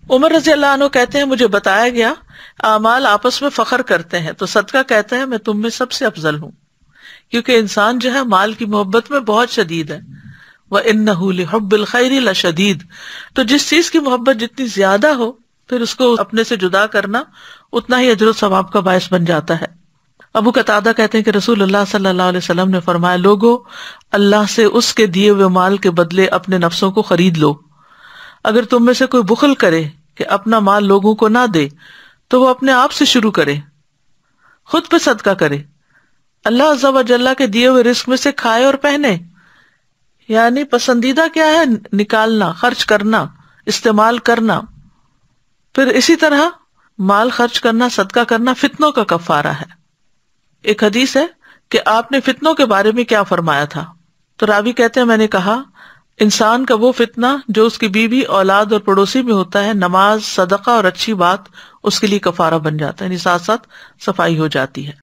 عمر رضی اللہ عنہ کہتے ہیں مجھے بتایا گیا اعمال آپس میں فخر کرتے ہیں تو صدقہ کہتا ہے میں تم میں سب سے افضل ہوں، کیونکہ انسان جو ہے مال کی محبت میں بہت شدید ہے. وَإِنَّهُ لِحُبِّ الْخَيْرِ لَشَدِيدٌ، تو جس چیز کی محبت جتنی زیادہ ہو پھر اس کو اپنے سے جدا کرنا اتنا ہی اجر و ثواب کا باعث بن جاتا ہے. ابو قتادہ کہتے ہیں کہ رسول اللہ صلی اللہ علیہ وسلم نے فرمایا لوگو اللہ سے اس کے دیے ہوئے مال کے بدلے اپنے نفسوں کو خرید لو. اگر تم میں سے کوئی بخل کرے کہ اپنا مال لوگوں کو نہ دے تو وہ اپنے آپ سے شروع کرے، خود پہ صدقہ کرے. اللہ عز و جل کے دیے ہوئے رزق میں سے کھائے اور پہنے. یعنی پسندیدہ کیا ہے؟ نکالنا، خرچ کرنا، استعمال کرنا. پھر اسی طرح مال خرچ کرنا، صدقہ کرنا فتنوں کا کفارہ ہے. ایک حدیث ہے کہ آپ نے فتنوں کے بارے میں کیا فرمایا تھا؟ تو راوی کہتے ہیں میں نے کہا انسان کا وہ فتنہ جو اس کی بیوی، اولاد اور پڑوسی میں ہوتا ہے، نماز، صدقہ اور اچھی بات اس کے لیے کفارہ بن جاتا ہے، یعنی ساتھ ساتھ صفائی ہو جاتی ہے.